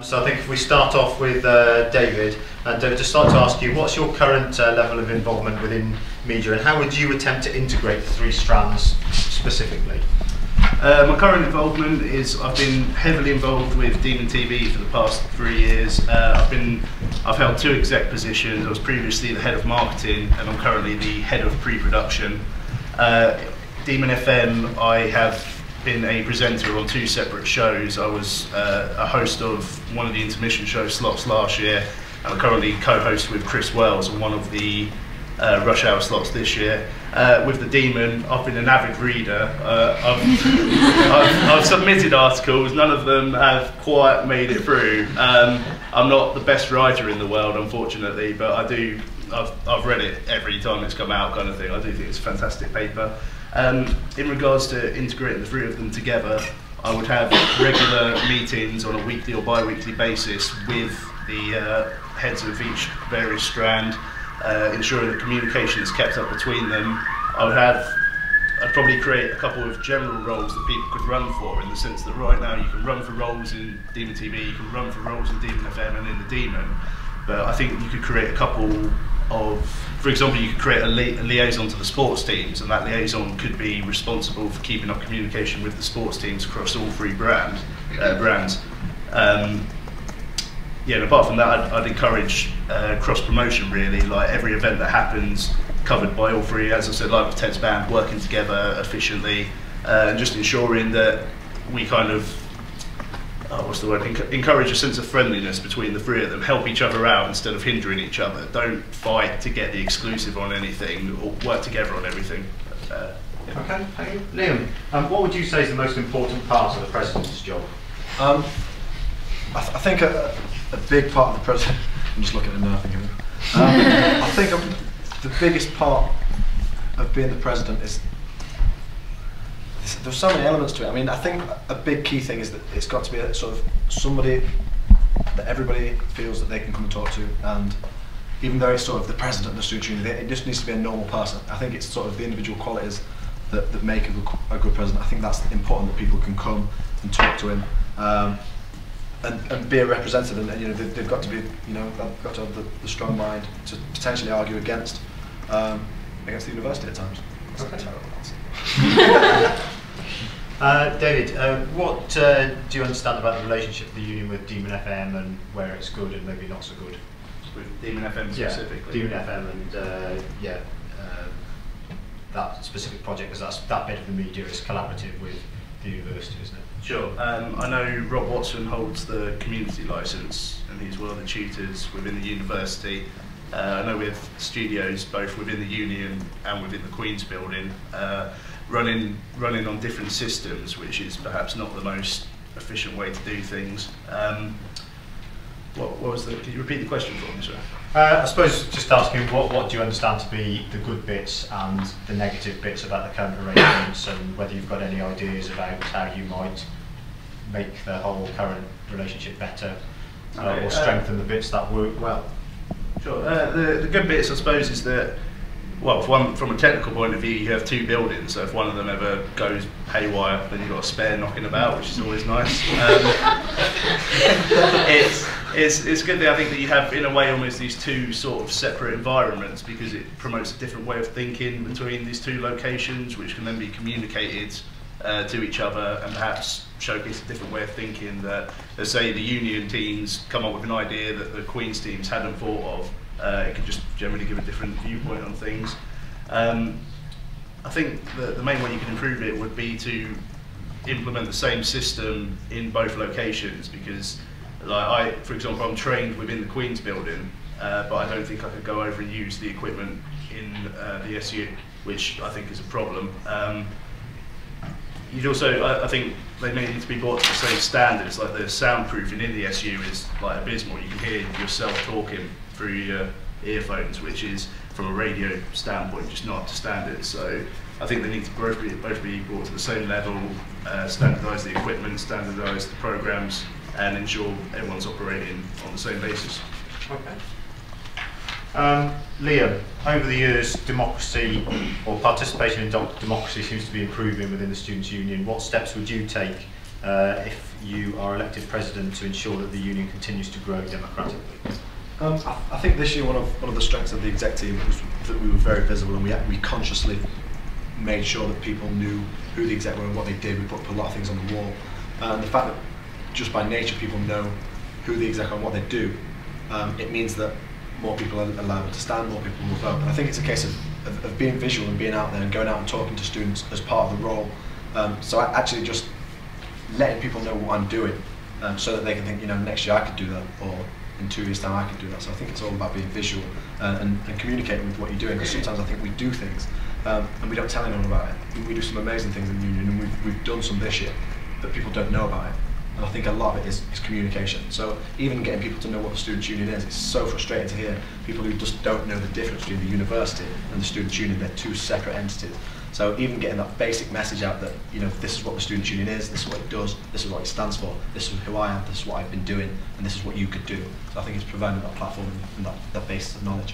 So I think if we start off with David, and David, just start to ask you, what's your current level of involvement within media, and how would you attempt to integrate the three strands specifically? My current involvement is I've been heavily involved with Demon TV for the past 3 years. I've held 2 exec positions. I was previously the head of marketing, and I'm currently the head of pre-production. Demon FM, I have been a presenter on 2 separate shows. I was a host of one of the intermission show slots last year, and I'm currently co-host with Chris Wells on one of the rush hour slots this year. With the Demon, I've been an avid reader. I've submitted articles, none of them have quite made it through. I'm not the best writer in the world, unfortunately, but I've read it every time it's come out, kind of thing. I do think it's a fantastic paper. In regards to integrating the 3 of them together, I would have regular meetings on a weekly or bi-weekly basis with the heads of each various strand, ensuring that communication is kept up between them. I'd probably create a couple of general roles that people could run for, in the sense that right now you can run for roles in Demon TV, you can run for roles in Demon FM and in the Demon, but I think you could create a couple of, for example, you could create a liaison to the sports teams, and that liaison could be responsible for keeping up communication with the sports teams across all 3 brands. Yeah, and apart from that, I'd encourage cross-promotion, really, like every event that happens covered by all 3, as I said, like with Ted's band, working together efficiently, and just ensuring that we kind of, encourage a sense of friendliness between the 3 of them, help each other out instead of hindering each other. Don't fight to get the exclusive on anything, or work together on everything. Yeah. Okay, thank you. Liam, what would you say is the most important part of the president's job? I think a big part of the president, I'm just looking at him now thinking, I think the biggest part of being the president is, there's so many elements to it. I mean, I think a big key thing is that it's got to be a sort of somebody that everybody feels that they can come and talk to, and even though it's sort of the president of the student union, it just needs to be a normal person. I think it's sort of the individual qualities that make a good president. I think that's important, that people can come and talk to him, and be a representative, and you know, they've got to be, you know, they've got to have the strong mind to potentially argue against the university at times. That's a terrible answer. David, what do you understand about the relationship of the union with Demon FM, and where it's good and maybe not so good? With Demon FM specifically? Yeah, Demon FM and that specific project, because that bit of the media is collaborative with the university, isn't it? Sure. I know Rob Watson holds the community licence, and he's one of the tutors within the university. I know we have studios both within the union and within the Queen's building, running on different systems, which is perhaps not the most efficient way to do things. What was the? Could you repeat the question for me, sir? I suppose just asking what do you understand to be the good bits and the negative bits about the current arrangements, and whether you've got any ideas about how you might make the whole current relationship better, or strengthen the bits that work well. Sure. The good bits, I suppose, is that, well, from a technical point of view, you have 2 buildings, so if one of them ever goes haywire, then you've got a spare knocking about, which is always nice. It's good that I think that you have, in a way, almost these 2 sort of separate environments, because it promotes a different way of thinking between these 2 locations, which can then be communicated to each other, and perhaps showcase a different way of thinking that, let's say, the union teams come up with an idea that the Queen's teams hadn't thought of. It could just generally give a different viewpoint on things. I think that the main way you can improve it would be to implement the same system in both locations, because, like, for example, I'm trained within the Queen's building, but I don't think I could go over and use the equipment in the SU, which I think is a problem. You'd also, I think they may need to be brought to the same standards, like the soundproofing in the SU is like abysmal. You can hear yourself talking through your earphones, which is, from a radio standpoint, just not up to standards. So I think they need to both be brought to the same level, standardise the equipment, standardise the programmes, and ensure everyone's operating on the same basis. Okay. Liam, over the years, democracy, or participation in democracy, seems to be improving within the Students' Union. What steps would you take if you are elected president to ensure that the union continues to grow democratically? I think this year one of the strengths of the exec team was that we were very visible, and we consciously made sure that people knew who the exec were and what they did. We put a lot of things on the wall, and the fact that just by nature people know who the exec are and what they do, it means that more people are allowed to stand, more people will vote. And I think it's a case of being visual and being out there and going out and talking to students as part of the role. So actually just letting people know what I'm doing, so that they can think, you know, next year I could do that, or in 2 years' time I could do that. So I think it's all about being visual and communicating with what you're doing, because sometimes I think we do things and we don't tell anyone about it. We do some amazing things in the union, and we've done some this year, but people don't know about it. And I think a lot of it is communication. So even getting people to know what the Students' Union is, it's so frustrating to hear people who just don't know the difference between the university and the Students' Union. They're two separate entities. So even getting that basic message out that, you know, this is what the Students' Union is, this is what it does, this is what it stands for, this is who I am, this is what I've been doing, and this is what you could do. So I think it's providing that platform and that basis of knowledge.